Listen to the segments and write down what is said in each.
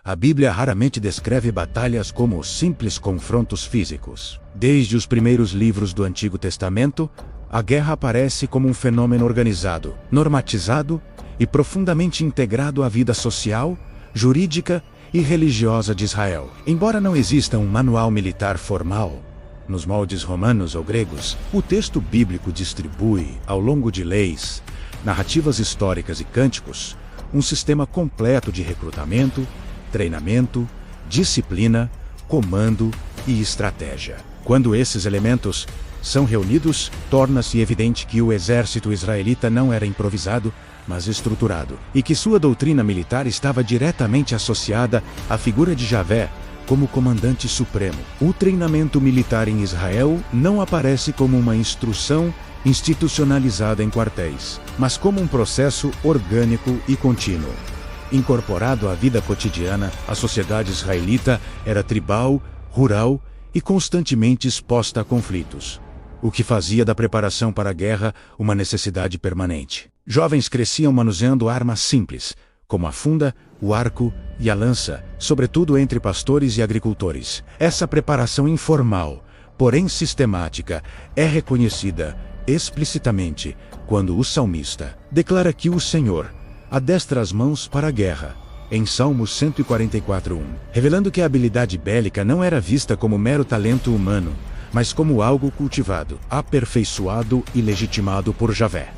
A Bíblia raramente descreve batalhas como simples confrontos físicos. Desde os primeiros livros do Antigo Testamento, a guerra aparece como um fenômeno organizado, normatizado e profundamente integrado à vida social, jurídica e religiosa de Israel. Embora não exista um manual militar formal, nos moldes romanos ou gregos, o texto bíblico distribui, ao longo de leis, narrativas históricas e cânticos, um sistema completo de recrutamento, treinamento, disciplina, comando e estratégia. Quando esses elementos são reunidos, torna-se evidente que o exército israelita não era improvisado, mas estruturado, e que sua doutrina militar estava diretamente associada à figura de Javé como comandante supremo. O treinamento militar em Israel não aparece como uma instrução institucionalizada em quartéis, mas como um processo orgânico e contínuo. Incorporado à vida cotidiana, a sociedade israelita era tribal, rural e constantemente exposta a conflitos, o que fazia da preparação para a guerra uma necessidade permanente. Jovens cresciam manuseando armas simples, como a funda, o arco e a lança, sobretudo entre pastores e agricultores. Essa preparação informal, porém sistemática, é reconhecida explicitamente quando o salmista declara que o Senhor adestra as mãos para a guerra, em Salmos 144:1, revelando que a habilidade bélica não era vista como mero talento humano, mas como algo cultivado, aperfeiçoado e legitimado por Javé.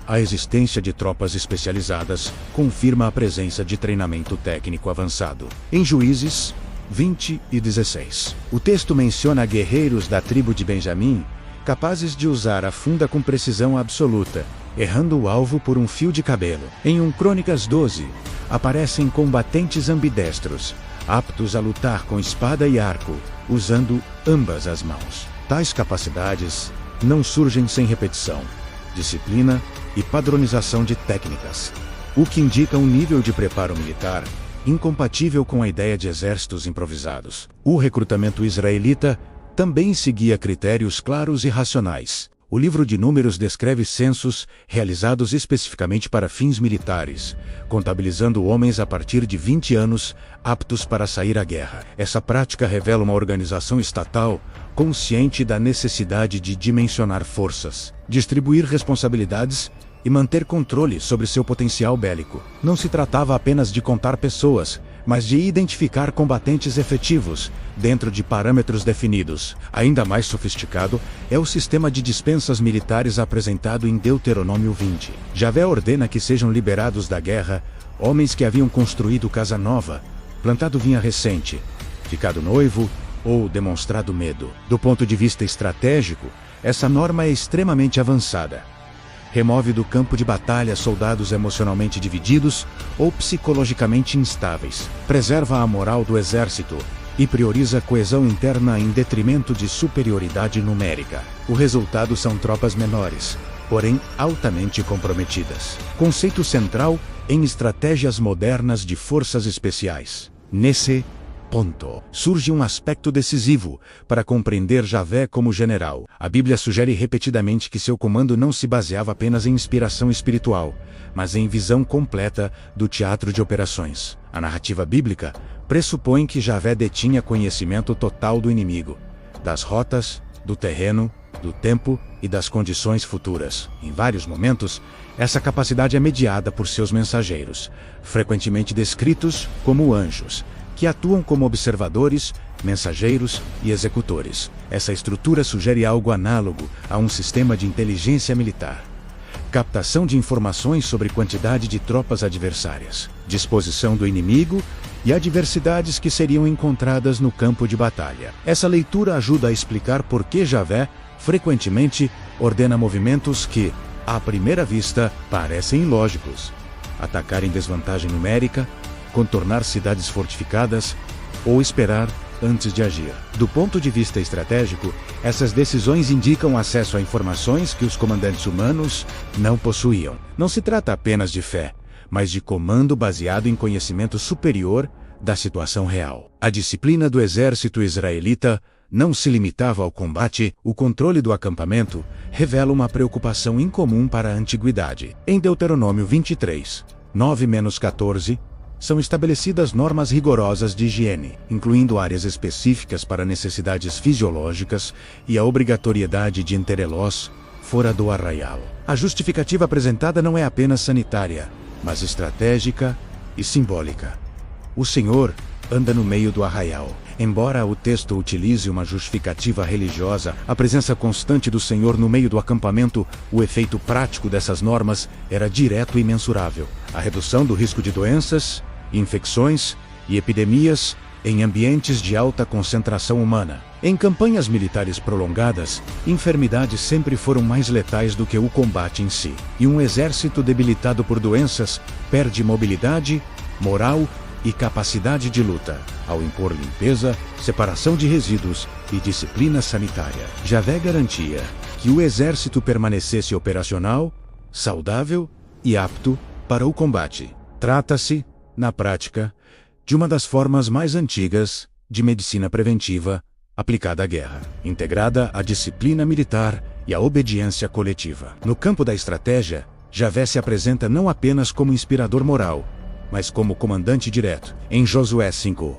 A existência de tropas especializadas confirma a presença de treinamento técnico avançado. Em Juízes 20:16, o texto menciona guerreiros da tribo de Benjamim, capazes de usar a funda com precisão absoluta, errando o alvo por um fio de cabelo. Em 1 Crônicas 12, aparecem combatentes ambidestros, aptos a lutar com espada e arco, usando ambas as mãos. Tais capacidades não surgem sem repetição, disciplina e padronização de técnicas, o que indica um nível de preparo militar incompatível com a ideia de exércitos improvisados. O recrutamento israelita também seguia critérios claros e racionais. O livro de Números descreve censos realizados especificamente para fins militares, contabilizando homens a partir de 20 anos aptos para sair à guerra. Essa prática revela uma organização estatal consciente da necessidade de dimensionar forças, distribuir responsabilidades e manter controle sobre seu potencial bélico. Não se tratava apenas de contar pessoas, mas de identificar combatentes efetivos, dentro de parâmetros definidos. Ainda mais sofisticado é o sistema de dispensas militares apresentado em Deuteronômio 20. Javé ordena que sejam liberados da guerra homens que haviam construído casa nova, plantado vinha recente, ficado noivo ou demonstrado medo. Do ponto de vista estratégico, essa norma é extremamente avançada. Remove do campo de batalha soldados emocionalmente divididos ou psicologicamente instáveis, preserva a moral do exército e prioriza a coesão interna em detrimento de superioridade numérica. O resultado são tropas menores, porém altamente comprometidas. Conceito central em estratégias modernas de forças especiais. Nesse ponto surge um aspecto decisivo para compreender Javé como general. A Bíblia sugere repetidamente que seu comando não se baseava apenas em inspiração espiritual, mas em visão completa do teatro de operações. A narrativa bíblica pressupõe que Javé detinha conhecimento total do inimigo, das rotas, do terreno, do tempo e das condições futuras. Em vários momentos, essa capacidade é mediada por seus mensageiros, frequentemente descritos como anjos, que atuam como observadores, mensageiros e executores. Essa estrutura sugere algo análogo a um sistema de inteligência militar. Captação de informações sobre quantidade de tropas adversárias, disposição do inimigo e adversidades que seriam encontradas no campo de batalha. Essa leitura ajuda a explicar por que Javé frequentemente ordena movimentos que, à primeira vista, parecem ilógicos. Atacar em desvantagem numérica, contornar cidades fortificadas ou esperar antes de agir. Do ponto de vista estratégico, essas decisões indicam acesso a informações que os comandantes humanos não possuíam. Não se trata apenas de fé, mas de comando baseado em conhecimento superior da situação real. A disciplina do exército israelita não se limitava ao combate. O controle do acampamento revela uma preocupação incomum para a antiguidade. Em Deuteronômio 23, 9-14, são estabelecidas normas rigorosas de higiene, incluindo áreas específicas para necessidades fisiológicas e a obrigatoriedade de interelós fora do arraial. A justificativa apresentada não é apenas sanitária, mas estratégica e simbólica. O Senhor anda no meio do arraial. Embora o texto utilize uma justificativa religiosa, a presença constante do Senhor no meio do acampamento, o efeito prático dessas normas era direto e mensurável. A redução do risco de doenças, infecções e epidemias em ambientes de alta concentração humana. Em campanhas militares prolongadas, enfermidades sempre foram mais letais do que o combate em si. E um exército debilitado por doenças perde mobilidade, moral e capacidade de luta, ao impor limpeza, separação de resíduos e disciplina sanitária. Javé garantia que o exército permanecesse operacional, saudável e apto para o combate. Trata-se, na prática, de uma das formas mais antigas de medicina preventiva aplicada à guerra, integrada à disciplina militar e à obediência coletiva. No campo da estratégia, Javé se apresenta não apenas como inspirador moral, mas como comandante direto. Em Josué 5,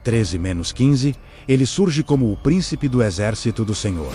13-15, ele surge como o príncipe do exército do Senhor,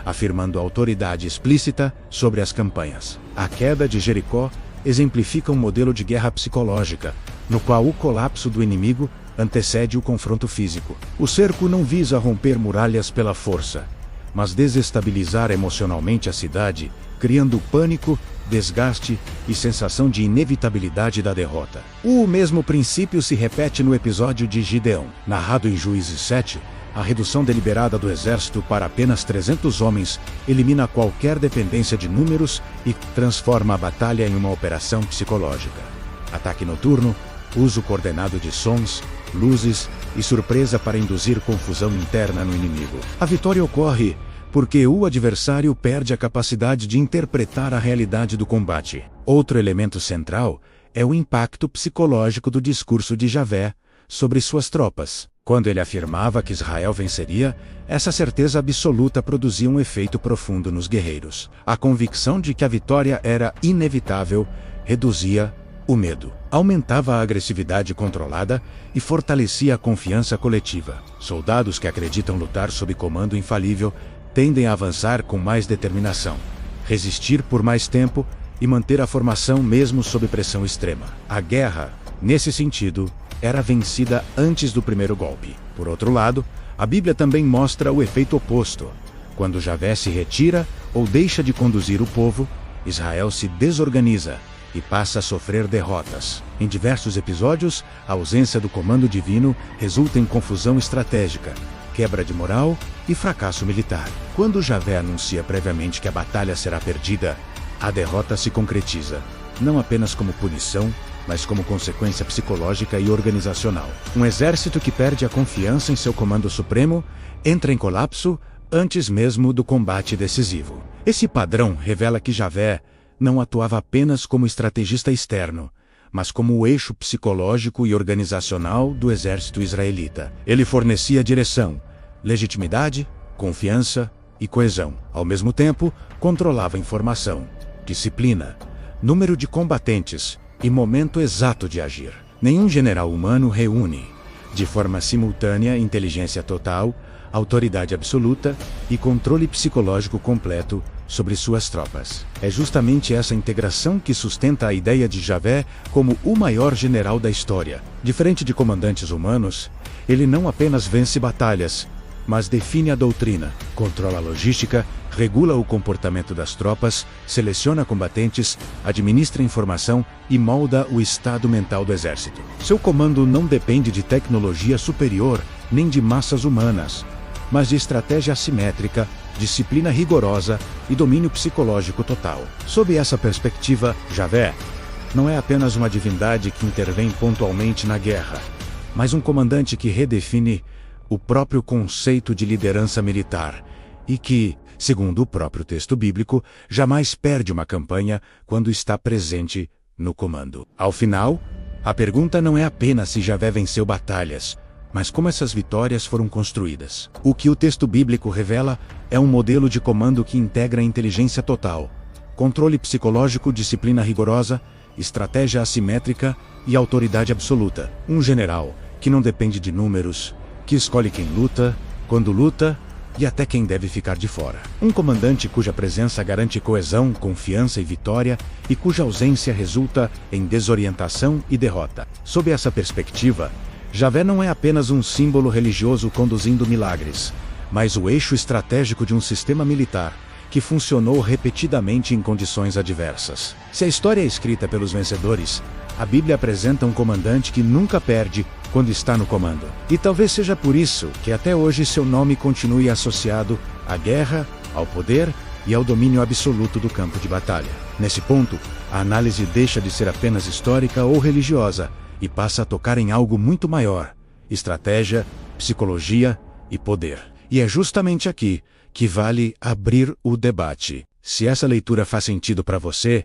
afirmando autoridade explícita sobre as campanhas. A queda de Jericó exemplifica um modelo de guerra psicológica, no qual o colapso do inimigo antecede o confronto físico. O cerco não visa romper muralhas pela força, mas desestabilizar emocionalmente a cidade, criando pânico, desgaste e sensação de inevitabilidade da derrota. O mesmo princípio se repete no episódio de Gideão. Narrado em Juízes 7, a redução deliberada do exército para apenas 300 homens elimina qualquer dependência de números e transforma a batalha em uma operação psicológica. Ataque noturno, uso coordenado de sons, luzes e surpresa para induzir confusão interna no inimigo. A vitória ocorre porque o adversário perde a capacidade de interpretar a realidade do combate. Outro elemento central é o impacto psicológico do discurso de Javé sobre suas tropas. Quando ele afirmava que Israel venceria, essa certeza absoluta produzia um efeito profundo nos guerreiros. A convicção de que a vitória era inevitável reduzia o medo, aumentava a agressividade controlada e fortalecia a confiança coletiva. Soldados que acreditam lutar sob comando infalível tendem a avançar com mais determinação, resistir por mais tempo e manter a formação mesmo sob pressão extrema. A guerra, nesse sentido, era vencida antes do primeiro golpe. Por outro lado, a Bíblia também mostra o efeito oposto. Quando Javé se retira ou deixa de conduzir o povo, Israel se desorganiza e passa a sofrer derrotas. Em diversos episódios, a ausência do comando divino resulta em confusão estratégica, quebra de moral e fracasso militar. Quando Javé anuncia previamente que a batalha será perdida, a derrota se concretiza, não apenas como punição, mas como consequência psicológica e organizacional. Um exército que perde a confiança em seu comando supremo entra em colapso antes mesmo do combate decisivo. Esse padrão revela que Javé não atuava apenas como estrategista externo, mas como o eixo psicológico e organizacional do exército israelita. Ele fornecia direção, legitimidade, confiança e coesão. Ao mesmo tempo, controlava informação, disciplina, número de combatentes e momento exato de agir. Nenhum general humano reúne, de forma simultânea, inteligência total, autoridade absoluta e controle psicológico completo sobre suas tropas. É justamente essa integração que sustenta a ideia de Javé como o maior general da história. Diferente de comandantes humanos, ele não apenas vence batalhas, mas define a doutrina, controla a logística, regula o comportamento das tropas, seleciona combatentes, administra informação e molda o estado mental do exército. Seu comando não depende de tecnologia superior nem de massas humanas, mas de estratégia assimétrica, disciplina rigorosa e domínio psicológico total. Sob essa perspectiva, Javé não é apenas uma divindade que intervém pontualmente na guerra, mas um comandante que redefine o próprio conceito de liderança militar e que, segundo o próprio texto bíblico, jamais perde uma campanha quando está presente no comando. Ao final, a pergunta não é apenas se Javé venceu batalhas, mas como essas vitórias foram construídas. O que o texto bíblico revela é um modelo de comando que integra a inteligência total, controle psicológico, disciplina rigorosa estratégia assimétrica e autoridade absoluta. Um general que não depende de números, que escolhe quem luta, quando luta e até quem deve ficar de fora. Um comandante cuja presença garante coesão, confiança e vitória, e cuja ausência resulta em desorientação e derrota. Sob essa perspectiva, Javé não é apenas um símbolo religioso conduzindo milagres, mas o eixo estratégico de um sistema militar que funcionou repetidamente em condições adversas. Se a história é escrita pelos vencedores, a Bíblia apresenta um comandante que nunca perde quando está no comando. E talvez seja por isso que até hoje seu nome continue associado à guerra, ao poder e ao domínio absoluto do campo de batalha. Nesse ponto, a análise deixa de ser apenas histórica ou religiosa e passa a tocar em algo muito maior: estratégia, psicologia e poder. E é justamente aqui que vale abrir o debate. Se essa leitura faz sentido para você,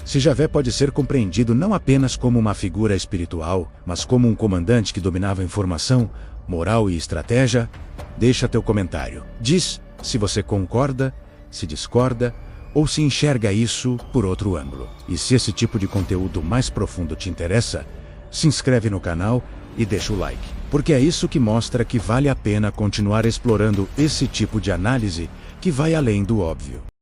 se Javé pode ser compreendido não apenas como uma figura espiritual, mas como um comandante que dominava informação, moral e estratégia, deixa teu comentário. Diz se você concorda, se discorda ou se enxerga isso por outro ângulo. E se esse tipo de conteúdo mais profundo te interessa, se inscreve no canal e deixa o like, porque é isso que mostra que vale a pena continuar explorando esse tipo de análise que vai além do óbvio.